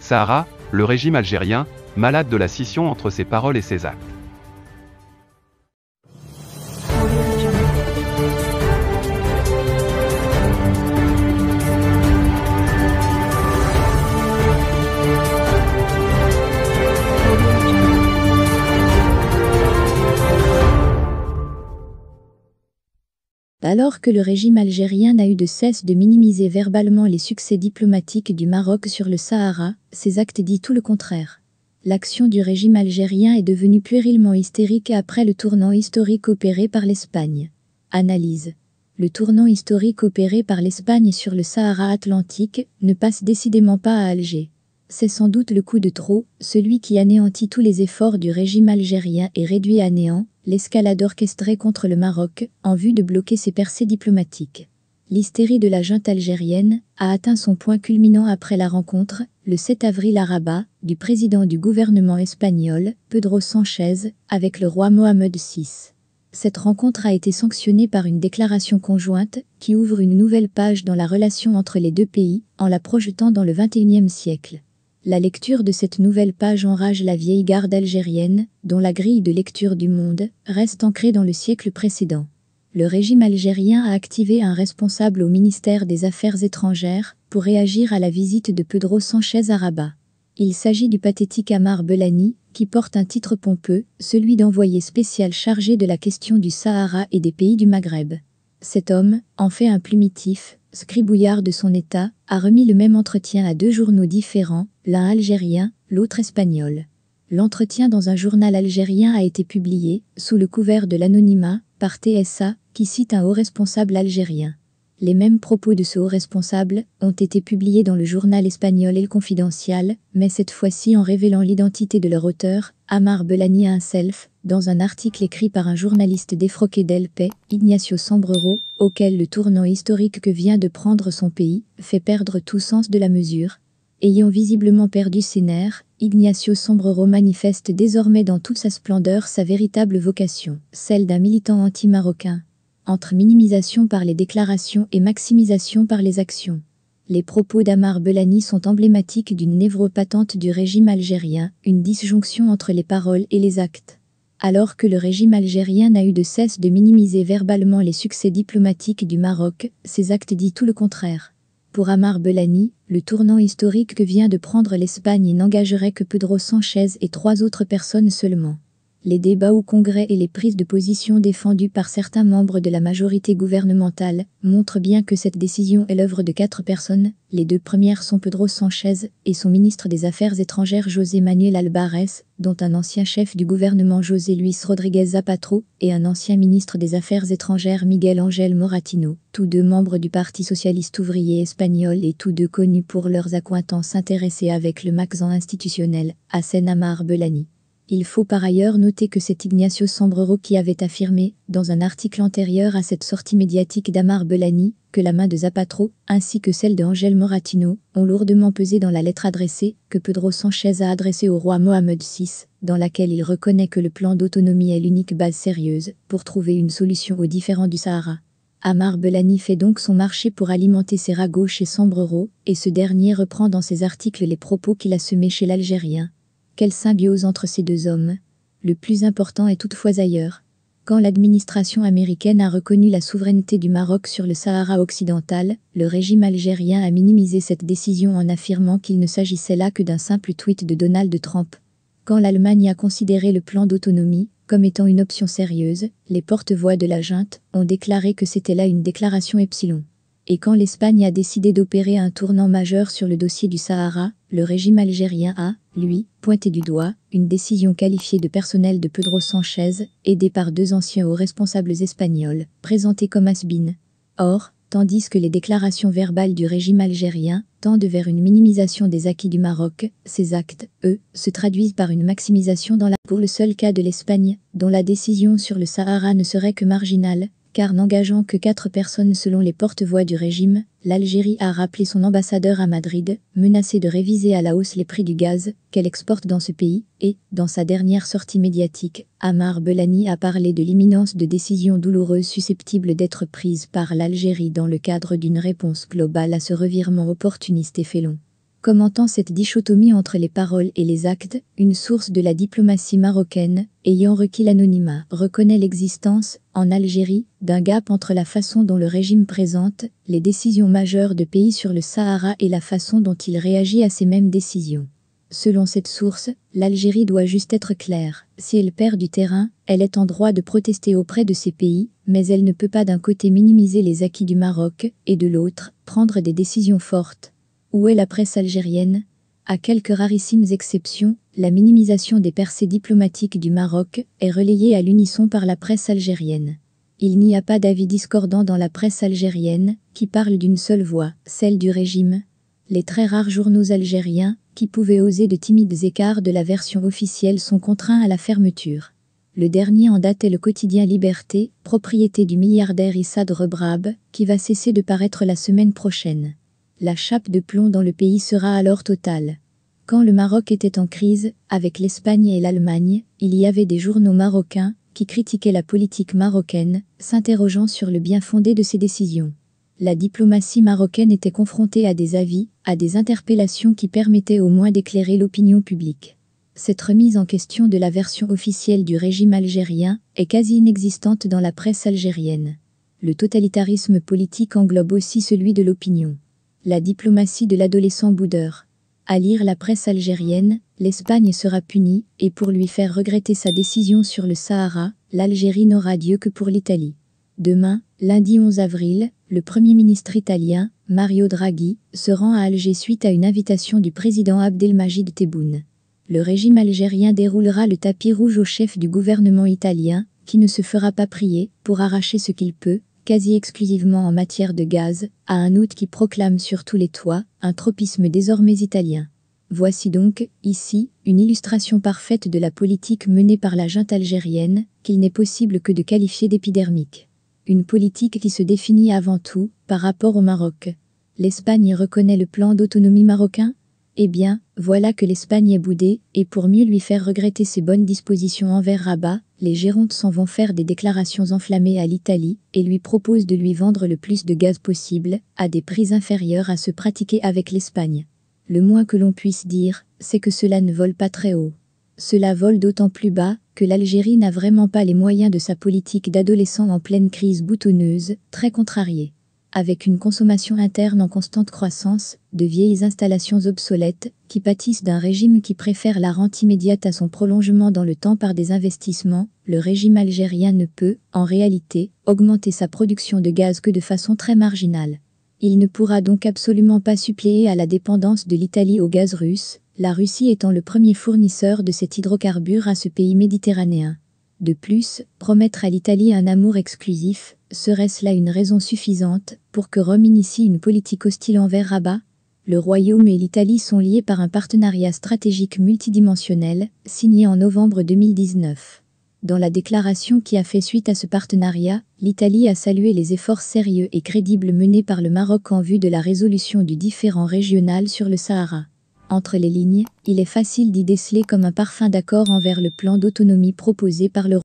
Sahara, le régime algérien, malade de la scission entre ses paroles et ses actes. Alors que le régime algérien n'a eu de cesse de minimiser verbalement les succès diplomatiques du Maroc sur le Sahara, ses actes disent tout le contraire. L'action du régime algérien est devenue puérilement hystérique après le tournant historique opéré par l'Espagne. Analyse. Le tournant historique opéré par l'Espagne sur le Sahara atlantique ne passe décidément pas à Alger. C'est sans doute le coup de trop, celui qui anéantit tous les efforts du régime algérien et réduit à néant l'escalade orchestrée contre le Maroc, en vue de bloquer ses percées diplomatiques. L'hystérie de la junte algérienne a atteint son point culminant après la rencontre, le 7 avril à Rabat, du président du gouvernement espagnol, Pedro Sánchez, avec le roi Mohamed VI. Cette rencontre a été sanctionnée par une déclaration conjointe qui ouvre une nouvelle page dans la relation entre les deux pays, en la projetant dans le XXIe siècle. La lecture de cette nouvelle page enrage la vieille garde algérienne, dont la grille de lecture du monde reste ancrée dans le siècle précédent. Le régime algérien a activé un responsable au ministère des Affaires étrangères pour réagir à la visite de Pedro Sánchez à Rabat. Il s'agit du pathétique Ammar Belhani, qui porte un titre pompeux, celui d'envoyé spécial chargé de la question du Sahara et des pays du Maghreb. Cet homme, en fait un plumitif, scribouillard de son état, a remis le même entretien à deux journaux différents, l'un algérien, l'autre espagnol. L'entretien dans un journal algérien a été publié, sous le couvert de l'anonymat, par TSA, qui cite un haut responsable algérien. Les mêmes propos de ce haut responsable ont été publiés dans le journal espagnol El Confidencial, mais cette fois-ci en révélant l'identité de leur auteur, Ammar Belhani himself, dans un article écrit par un journaliste défroqué d'El País, Ignacio Sombrero, auquel le tournant historique que vient de prendre son pays fait perdre tout sens de la mesure. Ayant visiblement perdu ses nerfs, Ignacio Sombrero manifeste désormais dans toute sa splendeur sa véritable vocation, celle d'un militant anti-marocain. Entre minimisation par les déclarations et maximisation par les actions. Les propos d'Ammar Belhani sont emblématiques d'une névropatente du régime algérien, une disjonction entre les paroles et les actes. Alors que le régime algérien n'a eu de cesse de minimiser verbalement les succès diplomatiques du Maroc, ses actes disent tout le contraire. Pour Ammar Belhani, le tournant historique que vient de prendre l'Espagne n'engagerait que Pedro Sánchez et 3 autres personnes seulement. Les débats au Congrès et les prises de position défendues par certains membres de la majorité gouvernementale montrent bien que cette décision est l'œuvre de 4 personnes. Les 2 premières sont Pedro Sánchez et son ministre des Affaires étrangères José Manuel Albares, dont un ancien chef du gouvernement José Luis Rodríguez Zapatero, et un ancien ministre des Affaires étrangères Miguel Ángel Moratino, tous 2 membres du Parti socialiste ouvrier espagnol et tous 2 connus pour leurs accointances intéressées avec le Maxan institutionnel, Hassen Ammar Belhani. Il faut par ailleurs noter que c'est Ignacio Sombrero qui avait affirmé, dans un article antérieur à cette sortie médiatique d'Ammar Belhani, que la main de Zapatero, ainsi que celle de Ángel Moratino, ont lourdement pesé dans la lettre adressée, que Pedro Sánchez a adressée au roi Mohamed VI, dans laquelle il reconnaît que le plan d'autonomie est l'unique base sérieuse pour trouver une solution aux différends du Sahara. Ammar Belhani fait donc son marché pour alimenter ses ragots chez Sombrero, et ce dernier reprend dans ses articles les propos qu'il a semés chez l'Algérien. Quelle symbiose entre ces 2 hommes. Le plus important est toutefois ailleurs. Quand l'administration américaine a reconnu la souveraineté du Maroc sur le Sahara occidental, le régime algérien a minimisé cette décision en affirmant qu'il ne s'agissait là que d'un simple tweet de Donald Trump. Quand l'Allemagne a considéré le plan d'autonomie comme étant une option sérieuse, les porte-voix de la junte ont déclaré que c'était là une déclaration epsilon. Et quand l'Espagne a décidé d'opérer un tournant majeur sur le dossier du Sahara, le régime algérien a, lui, pointé du doigt une décision qualifiée de personnelle de Pedro Sánchez, aidé par 2 anciens hauts responsables espagnols, présentés comme has-been. Or, tandis que les déclarations verbales du régime algérien tendent vers une minimisation des acquis du Maroc, ces actes, eux, se traduisent par une maximisation pour le seul cas de l'Espagne, dont la décision sur le Sahara ne serait que marginale, car n'engageant que 4 personnes selon les porte-voix du régime, l'Algérie a rappelé son ambassadeur à Madrid, menacé de réviser à la hausse les prix du gaz qu'elle exporte dans ce pays, et, dans sa dernière sortie médiatique, Ammar Belhani a parlé de l'imminence de décisions douloureuses susceptibles d'être prises par l'Algérie dans le cadre d'une réponse globale à ce revirement opportuniste et félon. Commentant cette dichotomie entre les paroles et les actes, une source de la diplomatie marocaine, ayant requis l'anonymat, reconnaît l'existence, en Algérie, d'un gap entre la façon dont le régime présente les décisions majeures de pays sur le Sahara et la façon dont il réagit à ces mêmes décisions. Selon cette source, l'Algérie doit juste être claire. Si elle perd du terrain, elle est en droit de protester auprès de ces pays, mais elle ne peut pas d'un côté minimiser les acquis du Maroc, et de l'autre, prendre des décisions fortes. Où est la presse algérienne? À quelques rarissimes exceptions, la minimisation des percées diplomatiques du Maroc est relayée à l'unisson par la presse algérienne. Il n'y a pas d'avis discordant dans la presse algérienne, qui parle d'une seule voix, celle du régime. Les très rares journaux algériens, qui pouvaient oser de timides écarts de la version officielle, sont contraints à la fermeture. Le dernier en date est le quotidien Liberté, propriété du milliardaire Issad Rebrab, qui va cesser de paraître la semaine prochaine. La chape de plomb dans le pays sera alors totale. Quand le Maroc était en crise, avec l'Espagne et l'Allemagne, il y avait des journaux marocains qui critiquaient la politique marocaine, s'interrogeant sur le bien fondé de ces décisions. La diplomatie marocaine était confrontée à des avis, à des interpellations qui permettaient au moins d'éclairer l'opinion publique. Cette remise en question de la version officielle du régime algérien est quasi inexistante dans la presse algérienne. Le totalitarisme politique englobe aussi celui de l'opinion. La diplomatie de l'adolescent boudeur. À lire la presse algérienne, l'Espagne sera punie, et pour lui faire regretter sa décision sur le Sahara, l'Algérie n'aura Dieu que pour l'Italie. Demain, lundi 11 avril, le Premier ministre italien, Mario Draghi, se rend à Alger suite à une invitation du président Abdelmajid Tebboune. Le régime algérien déroulera le tapis rouge au chef du gouvernement italien, qui ne se fera pas prier, pour arracher ce qu'il peut, quasi exclusivement en matière de gaz, à un hôte qui proclame sur tous les toits un tropisme désormais italien. Voici donc, ici, une illustration parfaite de la politique menée par la junte algérienne, qu'il n'est possible que de qualifier d'épidermique. Une politique qui se définit avant tout par rapport au Maroc. L'Espagne reconnaît le plan d'autonomie marocain? Eh bien, voilà que l'Espagne est boudée, et pour mieux lui faire regretter ses bonnes dispositions envers Rabat, les Gérontes s'en vont faire des déclarations enflammées à l'Italie, et lui proposent de lui vendre le plus de gaz possible, à des prix inférieurs à ceux pratiqués avec l'Espagne. Le moins que l'on puisse dire, c'est que cela ne vole pas très haut. Cela vole d'autant plus bas, que l'Algérie n'a vraiment pas les moyens de sa politique d'adolescent en pleine crise boutonneuse, très contrariée. Avec une consommation interne en constante croissance, de vieilles installations obsolètes, qui pâtissent d'un régime qui préfère la rente immédiate à son prolongement dans le temps par des investissements, le régime algérien ne peut, en réalité, augmenter sa production de gaz que de façon très marginale. Il ne pourra donc absolument pas suppléer à la dépendance de l'Italie au gaz russe, la Russie étant le premier fournisseur de cet hydrocarbure à ce pays méditerranéen. De plus, promettre à l'Italie un amour exclusif, serait-ce là une raison suffisante pour que Rome initie une politique hostile envers Rabat? Le Royaume et l'Italie sont liés par un partenariat stratégique multidimensionnel, signé en novembre 2019. Dans la déclaration qui a fait suite à ce partenariat, l'Italie a salué les efforts sérieux et crédibles menés par le Maroc en vue de la résolution du différend régional sur le Sahara. Entre les lignes, il est facile d'y déceler comme un parfum d'accord envers le plan d'autonomie proposé par le